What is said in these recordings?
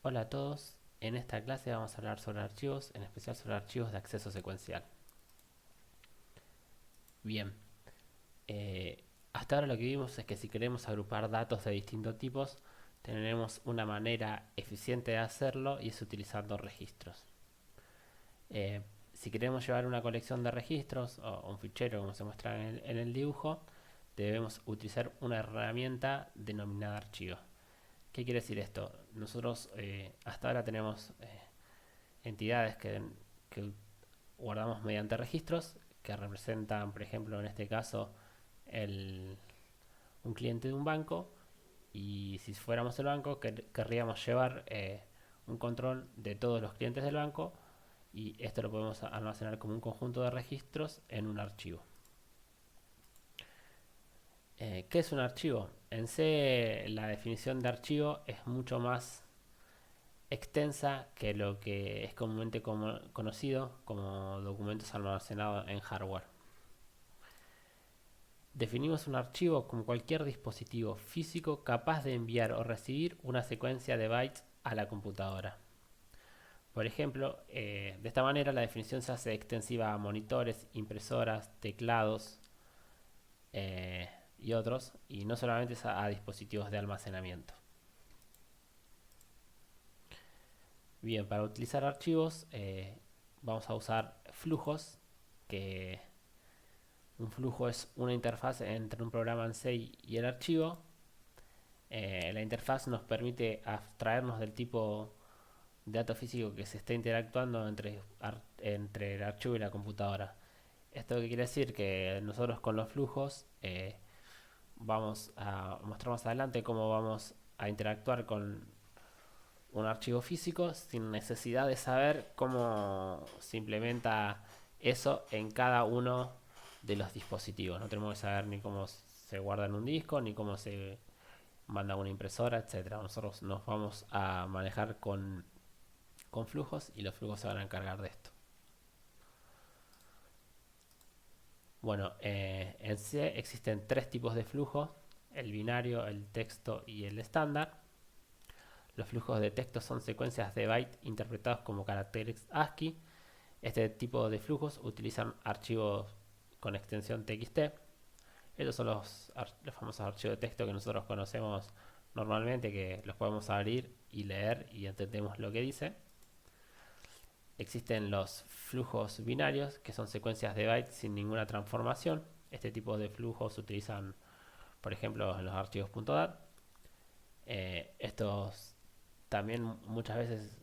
Hola a todos, en esta clase vamos a hablar sobre archivos, en especial sobre archivos de acceso secuencial. Bien, hasta ahora lo que vimos es que si queremos agrupar datos de distintos tipos, tenemos una manera eficiente de hacerlo y es utilizando registros. Eh, si queremos llevar una colección de registros o un fichero como se muestra en el dibujo, debemos utilizar una herramienta denominada archivo. ¿Qué quiere decir esto? Nosotros hasta ahora tenemos entidades que guardamos mediante registros que representan, por ejemplo, en este caso, el, un cliente de un banco. Y si fuéramos el banco, querríamos llevar un control de todos los clientes del banco. Y esto lo podemos almacenar como un conjunto de registros en un archivo. ¿Qué es un archivo? En C, la definición de archivo es mucho más extensa que lo que es comúnmente conocido como documentos almacenados en hardware. Definimos un archivo como cualquier dispositivo físico capaz de enviar o recibir una secuencia de bytes a la computadora. Por ejemplo, de esta manera la definición se hace extensiva a monitores, impresoras, teclados y otros, y no solamente a dispositivos de almacenamiento. Bien, para utilizar archivos vamos a usar flujos, que un flujo es una interfaz entre un programa en C y el archivo. La interfaz nos permite abstraernos del tipo de dato físico que se está interactuando entre el archivo y la computadora. ¿Esto qué quiere decir? Que nosotros con los flujos vamos a mostrar más adelante cómo vamos a interactuar con un archivo físico sin necesidad de saber cómo se implementa eso en cada uno de los dispositivos. No tenemos que saber ni cómo se guarda en un disco, ni cómo se manda a una impresora, etcétera. Nosotros nos vamos a manejar con flujos y los flujos se van a encargar de esto. Bueno, en C existen tres tipos de flujos: el binario, el texto y el estándar. Los flujos de texto son secuencias de bytes interpretados como caracteres ASCII. Este tipo de flujos utilizan archivos con extensión TXT. Estos son los famosos archivos de texto que nosotros conocemos normalmente, que los podemos abrir y leer y entendemos lo que dice. Existen los flujos binarios, que son secuencias de bytes sin ninguna transformación. Este tipo de flujos se utilizan, por ejemplo, en los archivos .dat. Estos también muchas veces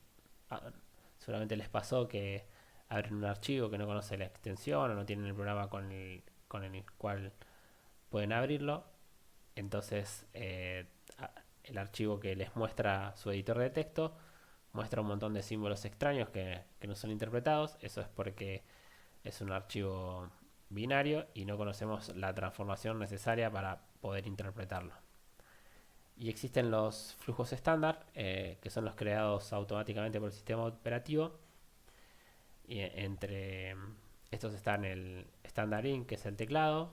seguramente les pasó que abren un archivo que no conoce la extensión o no tienen el programa con el cual pueden abrirlo. Entonces el archivo que les muestra su editor de texto muestra un montón de símbolos extraños que no son interpretados. Eso es porque es un archivo binario y no conocemos la transformación necesaria para poder interpretarlo. Y existen los flujos estándar, que son los creados automáticamente por el sistema operativo. Y entre estos están el standard in, que es el teclado,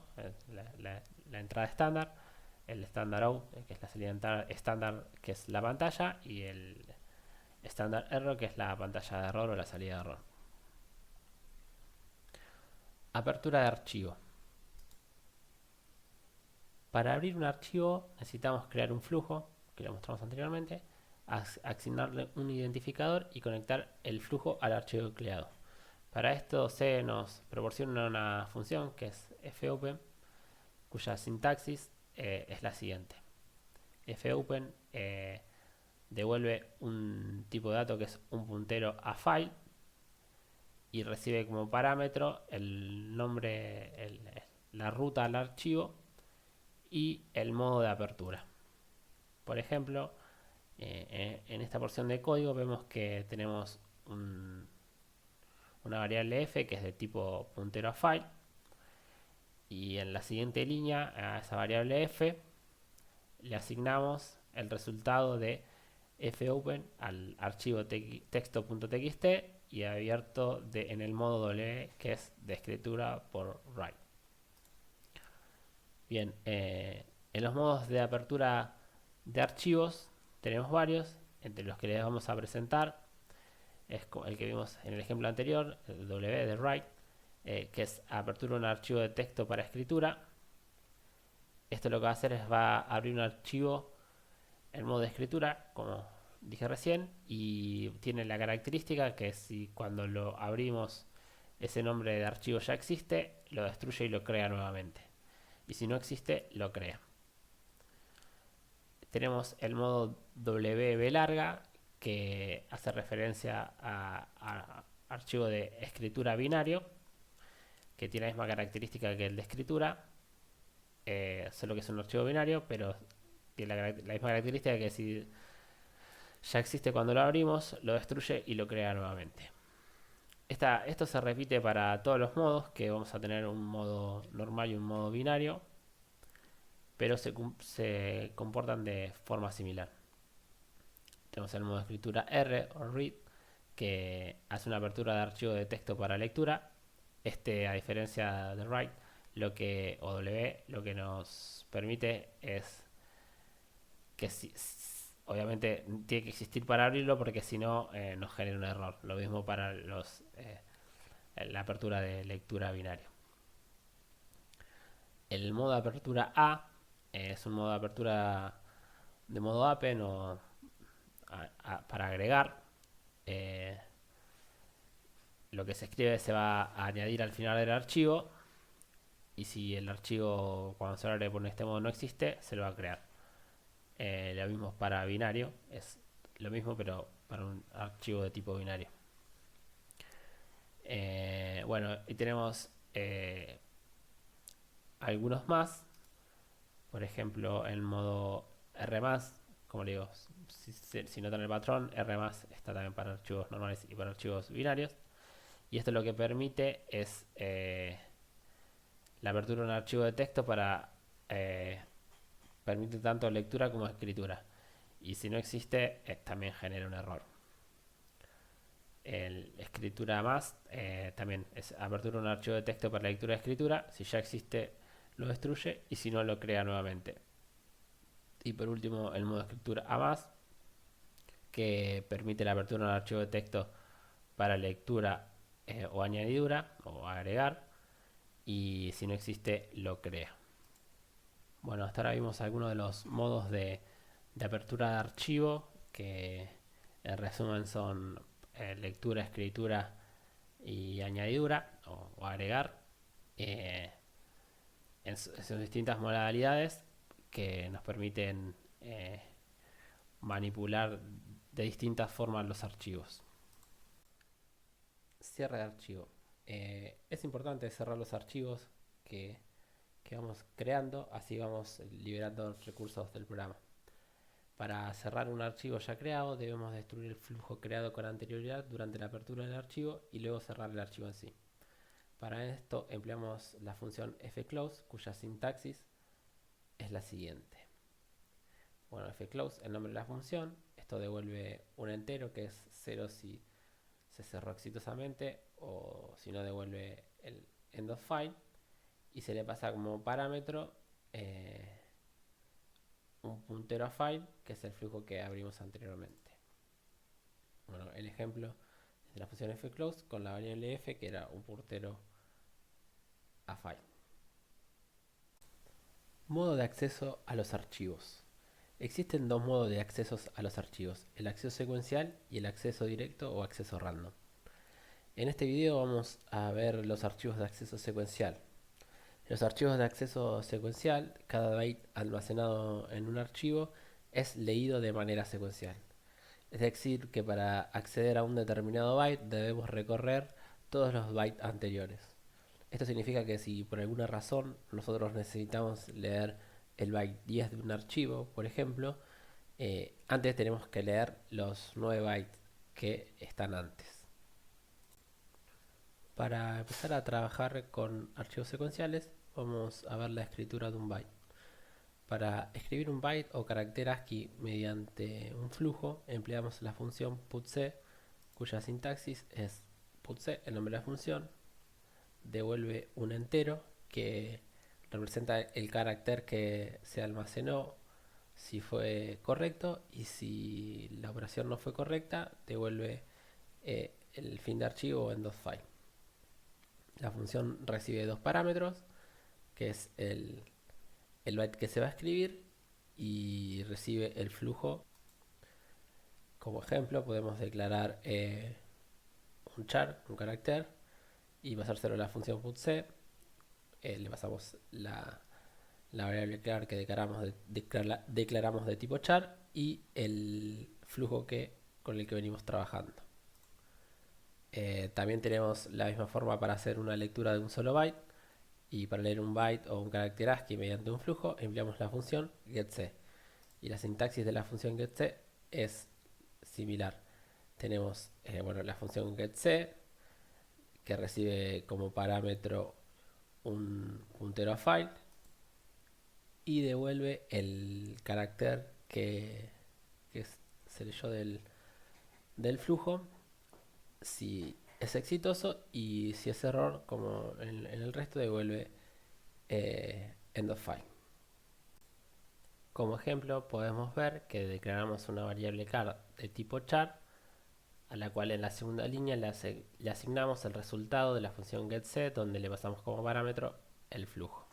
la entrada estándar, el standard out, que es la salida estándar, que es la pantalla, y el standard error, que es la pantalla de error o la salida de error. Apertura de archivo. Para abrir un archivo necesitamos crear un flujo, que lo mostramos anteriormente, asignarle un identificador y conectar el flujo al archivo creado. Para esto C nos proporciona una función que es fopen, cuya sintaxis es la siguiente. Fopen devuelve un tipo de dato que es un puntero a file y recibe como parámetro el nombre, la ruta al archivo y el modo de apertura. Por ejemplo, en esta porción de código vemos que tenemos una variable f que es de tipo puntero a file, y en la siguiente línea a esa variable f le asignamos el resultado de fopen al archivo texto.txt y abierto en el modo W, que es de escritura por write. Bien, en los modos de apertura de archivos tenemos varios. entre los que les vamos a presentar es el que vimos en el ejemplo anterior, el W de write, que es apertura de un archivo de texto para escritura. Esto lo que va a hacer es va a abrir un archivo en modo de escritura, como dije recién, y tiene la característica que si cuando lo abrimos ese nombre de archivo ya existe, lo destruye y lo crea nuevamente. Y si no existe, lo crea. Tenemos el modo WB larga, que hace referencia a archivo de escritura binario, que tiene la misma característica que el de escritura, solo que es un archivo binario, pero tiene la misma característica que si ya existe cuando lo abrimos, lo destruye y lo crea nuevamente. Esto se repite para todos los modos, que vamos a tener un modo normal y un modo binario, pero se comportan de forma similar. Tenemos el modo de escritura R o read, que hace una apertura de archivo de texto para lectura. A diferencia de write, o W, lo que nos permite es que obviamente tiene que existir para abrirlo, porque si no nos genera un error. Lo mismo para la apertura de lectura binario. El modo de apertura A es un modo de apertura de modo append o para agregar. Lo que se escribe se va a añadir al final del archivo, y si el archivo cuando se abre por este modo no existe, se lo va a crear. Lo mismo para binario, es lo mismo pero para un archivo de tipo binario. Bueno, y tenemos algunos más. Por ejemplo, en modo R+, como le digo, si notan el patrón, R+, está también para archivos normales y para archivos binarios. Y esto lo que permite es la apertura de un archivo de texto para permite tanto lectura como escritura. Y si no existe, también genera un error. El escritura más también es apertura de un archivo de texto para lectura y escritura. Si ya existe, lo destruye, y si no, lo crea nuevamente. Y por último, el modo escritura A más, que permite la apertura de un archivo de texto para lectura o añadidura o agregar, y si no existe, lo crea. Bueno, hasta ahora vimos algunos de los modos de apertura de archivo, que en resumen son lectura, escritura y añadidura o agregar, en sus distintas modalidades, que nos permiten manipular de distintas formas los archivos. Cierre de archivo. Es importante cerrar los archivos que vamos creando, así vamos liberando recursos del programa. Para cerrar un archivo ya creado, debemos destruir el flujo creado con anterioridad durante la apertura del archivo y luego cerrar el archivo en sí. Para esto empleamos la función fclose, cuya sintaxis es la siguiente. Bueno, fclose, el nombre de la función. Esto devuelve un entero, que es 0 si se cerró exitosamente, o si no, devuelve el end of file, y se le pasa como parámetro un puntero a file, que es el flujo que abrimos anteriormente. Bueno, el ejemplo de la función fclose con la variable f, que era un puntero a file. Modo de acceso a los archivos. Existen dos modos de accesos a los archivos: el acceso secuencial y el acceso directo o acceso random. En este video vamos a ver los archivos de acceso secuencial. En los archivos de acceso secuencial, cada byte almacenado en un archivo es leído de manera secuencial. Es decir, que para acceder a un determinado byte debemos recorrer todos los bytes anteriores. Esto significa que si por alguna razón nosotros necesitamos leer el byte 10 de un archivo, por ejemplo, antes tenemos que leer los 9 bytes que están antes. Para empezar a trabajar con archivos secuenciales, vamos a ver la escritura de un byte. Para escribir un byte o carácter ASCII mediante un flujo, empleamos la función putC, cuya sintaxis es putC, el nombre de la función, devuelve un entero que representa el carácter que se almacenó si fue correcto, y si la operación no fue correcta, devuelve el fin de archivo o end of file. La función recibe dos parámetros, que es el byte que se va a escribir y recibe el flujo. Como ejemplo, podemos declarar un char, un carácter, y pasárselo a la función putC. Le pasamos la variable char que declaramos de tipo char y el flujo con el que venimos trabajando. También tenemos la misma forma para hacer una lectura de un solo byte, y para leer un byte o un carácter ASCII mediante un flujo empleamos la función getC, y la sintaxis de la función getC es similar. Tenemos la función getC, que recibe como parámetro un puntero a file y devuelve el carácter que se leyó del flujo si es exitoso, y si es error, como en el resto, devuelve end of file. Como ejemplo, podemos ver que declaramos una variable char de tipo char, a la cual en la segunda línea le asignamos el resultado de la función getC, donde le pasamos como parámetro el flujo.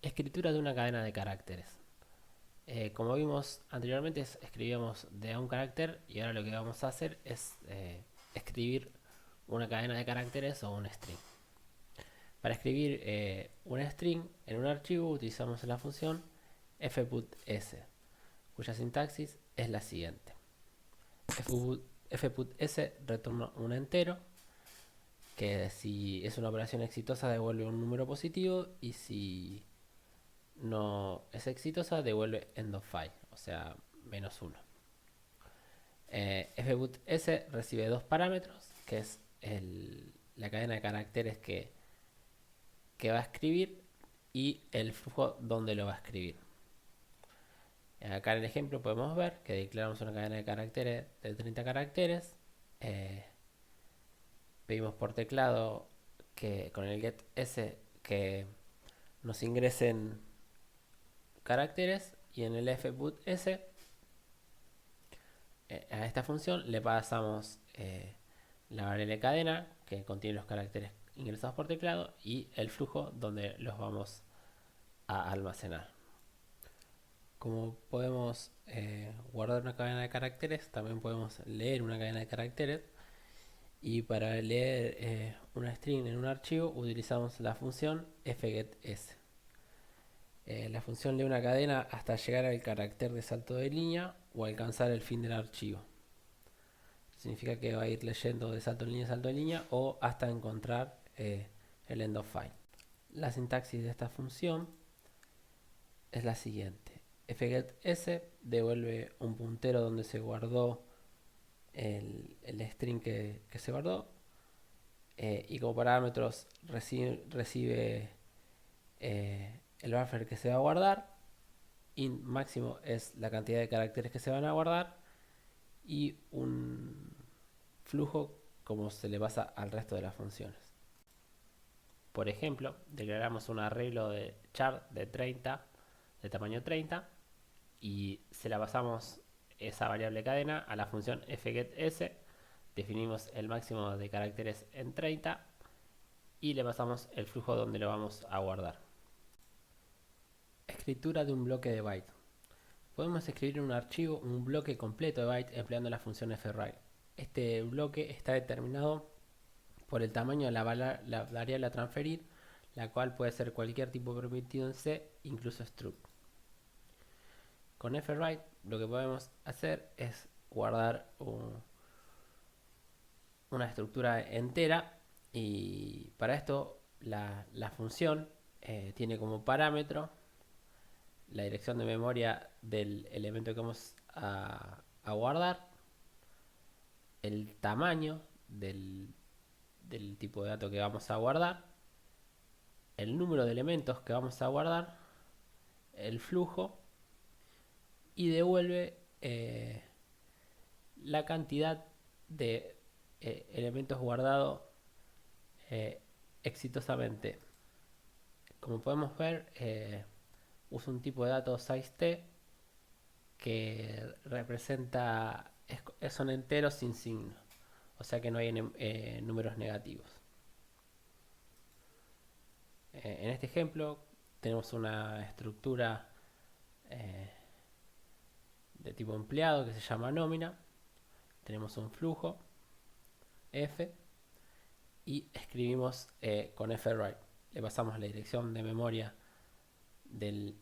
Escritura de una cadena de caracteres. Como vimos anteriormente, escribíamos de a un carácter, y ahora lo que vamos a hacer es escribir una cadena de caracteres o un string. Para escribir un string en un archivo utilizamos la función fputS, cuya sintaxis es la siguiente. fputS retorna un entero, que si es una operación exitosa devuelve un número positivo, y si no es exitosa devuelve end of file, o sea, -1. fputS recibe dos parámetros, que es la cadena de caracteres que va a escribir y el flujo donde lo va a escribir. Acá en el ejemplo podemos ver que declaramos una cadena de caracteres de 30 caracteres. Pedimos por teclado que con el getS que nos ingresen caracteres, y en el fputS a esta función le pasamos la variable cadena que contiene los caracteres ingresados por teclado y el flujo donde los vamos a almacenar. Como podemos guardar una cadena de caracteres, también podemos leer una cadena de caracteres, y para leer una string en un archivo utilizamos la función fgetS. La función lee una cadena hasta llegar al carácter de salto de línea o alcanzar el fin del archivo. Significa que va a ir leyendo de salto en línea o hasta encontrar el end of file. La sintaxis de esta función es la siguiente. fgetS devuelve un puntero donde se guardó el string que se guardó, y como parámetros recibe el buffer que se va a guardar. Int máximo es la cantidad de caracteres que se van a guardar, y un flujo como se le pasa al resto de las funciones. Por ejemplo, declaramos un arreglo de char de 30, de tamaño 30, y se la pasamos esa variable cadena a la función fgetS. Definimos el máximo de caracteres en 30 y le pasamos el flujo donde lo vamos a guardar. Escritura de un bloque de byte. Podemos escribir en un archivo un bloque completo de byte empleando la función fwrite. Este bloque está determinado por el tamaño de la variable a transferir, la cual puede ser cualquier tipo permitido en C, incluso struct. Con fwrite lo que podemos hacer es guardar una estructura entera, y para esto la función tiene como parámetro la dirección de memoria del elemento que vamos a guardar, el tamaño del tipo de dato que vamos a guardar, el número de elementos que vamos a guardar, el flujo, y devuelve la cantidad de elementos guardados exitosamente. Como podemos ver, usa un tipo de datos size_t que representa, son enteros sin signo, o sea que no hay números negativos. En este ejemplo tenemos una estructura eh, de tipo empleado que se llama nómina, tenemos un flujo f y escribimos con fwrite, le pasamos la dirección de memoria de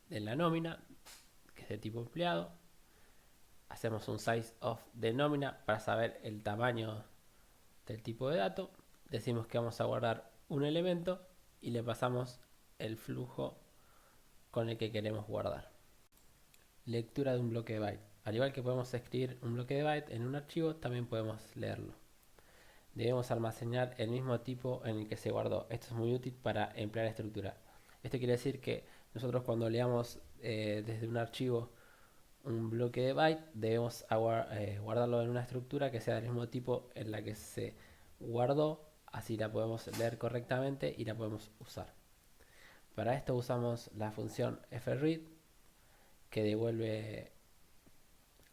la nómina, que es de tipo empleado, hacemos un size of de nómina para saber el tamaño del tipo de dato, decimos que vamos a guardar un elemento y le pasamos el flujo con el que queremos guardar. Lectura de un bloque de byte. Al igual que podemos escribir un bloque de byte en un archivo, también podemos leerlo. Debemos almacenar el mismo tipo en el que se guardó. Esto es muy útil para emplear estructura. Esto quiere decir que nosotros cuando leamos desde un archivo un bloque de byte, debemos guardarlo en una estructura que sea del mismo tipo en la que se guardó, así la podemos leer correctamente y la podemos usar. Para esto usamos la función fread, que devuelve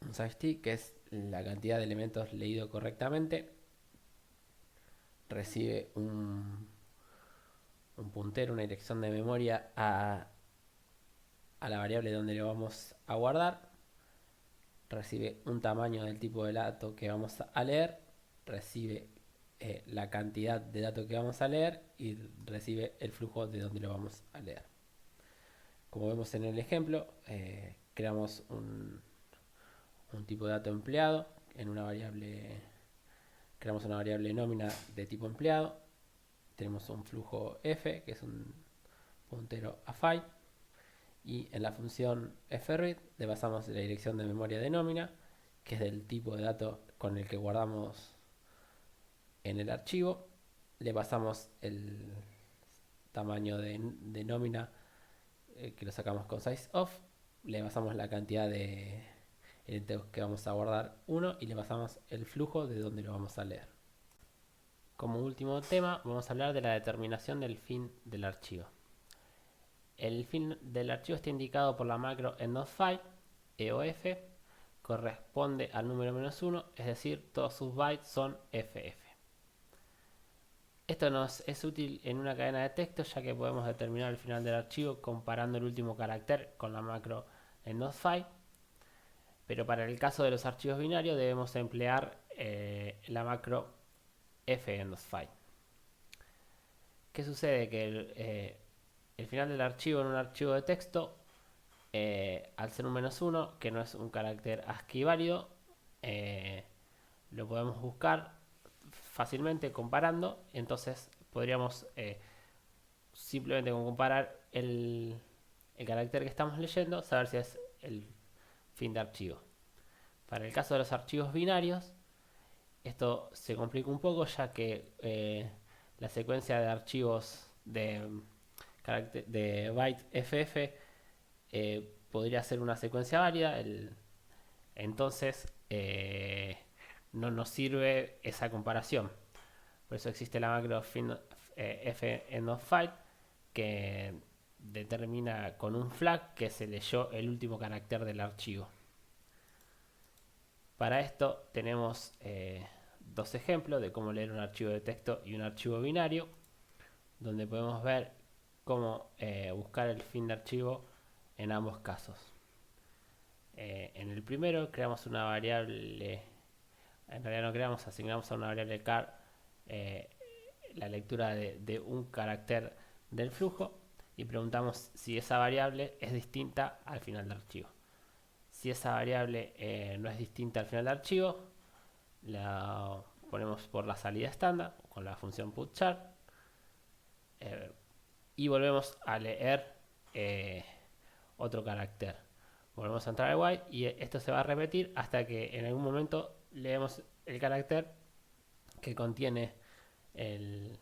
un size_t, que es la cantidad de elementos leído correctamente, recibe un puntero, una dirección de memoria a la variable donde lo vamos a guardar, recibe un tamaño del tipo de dato que vamos a leer, recibe la cantidad de datos que vamos a leer y recibe el flujo de donde lo vamos a leer. Como vemos en el ejemplo, creamos un tipo de dato empleado en una variable, creamos una variable nómina de tipo empleado, tenemos un flujo f que es un puntero a file, y en la función fread le pasamos la dirección de memoria de nómina, que es del tipo de dato con el que guardamos en el archivo, le pasamos el tamaño de nómina que lo sacamos con sizeOf, le pasamos la cantidad de elementos que vamos a guardar 1 y le pasamos el flujo de donde lo vamos a leer. Como último tema vamos a hablar de la determinación del fin del archivo. El fin del archivo está indicado por la macro endOfFile, EOF, corresponde al número -1, es decir, todos sus bytes son FF. Esto nos es útil en una cadena de texto, ya que podemos determinar el final del archivo comparando el último carácter con la macro endOfFile. Pero para el caso de los archivos binarios debemos emplear la macro fendOfFile. ¿Qué sucede? Que el final del archivo en un archivo de texto, al ser un -1, que no es un carácter ASCII válido, lo podemos buscar fácilmente comparando. Entonces podríamos simplemente con comparar el carácter que estamos leyendo saber si es el fin de archivo. Para el caso de los archivos binarios, esto se complica un poco, ya que la secuencia de archivos de byte FF podría ser una secuencia válida, entonces no nos sirve esa comparación. Por eso existe la macro fendOfFile, que determina con un flag que se leyó el último carácter del archivo. Para esto tenemos dos ejemplos de cómo leer un archivo de texto y un archivo binario, donde podemos ver cómo buscar el fin de archivo en ambos casos. En el primero creamos una variable, en realidad no creamos, asignamos a una variable car la lectura de un carácter del flujo y preguntamos si esa variable es distinta al final del archivo. Si esa variable no es distinta al final del archivo, la ponemos por la salida estándar con la función putChar y volvemos a leer otro carácter. Volvemos a entrar al while y esto se va a repetir hasta que en algún momento leemos el carácter que contiene el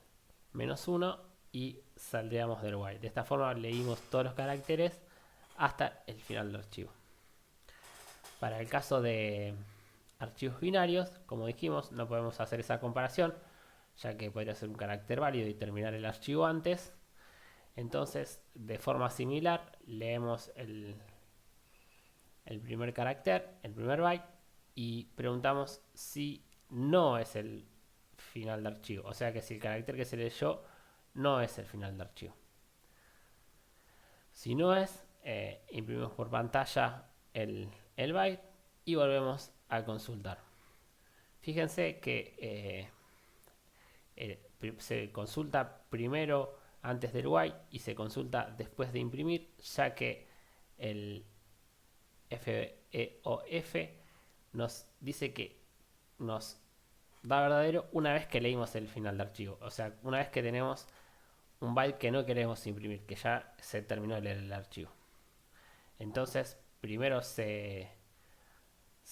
-1 y saldríamos del while. De esta forma leímos todos los caracteres hasta el final del archivo. Para el caso de archivos binarios, como dijimos, no podemos hacer esa comparación, ya que podría ser un carácter válido y terminar el archivo antes. Entonces, de forma similar, leemos el primer carácter, el primer byte, y preguntamos si no es el final de archivo. O sea que si el carácter que se leyó no es el final de archivo. Si no es, imprimimos por pantalla el byte y volvemos a consultar. Fíjense que se consulta primero antes del while y se consulta después de imprimir, ya que el FEOF nos dice que nos da verdadero una vez que leímos el final de archivo. O sea, una vez que tenemos un byte que no queremos imprimir, que ya se terminó de leer el archivo. Entonces, primero se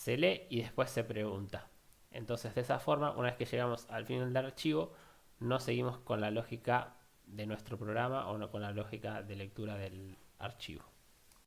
lee y después se pregunta. Entonces, de esa forma, una vez que llegamos al final del archivo, no seguimos con la lógica de nuestro programa o no con la lógica de lectura del archivo.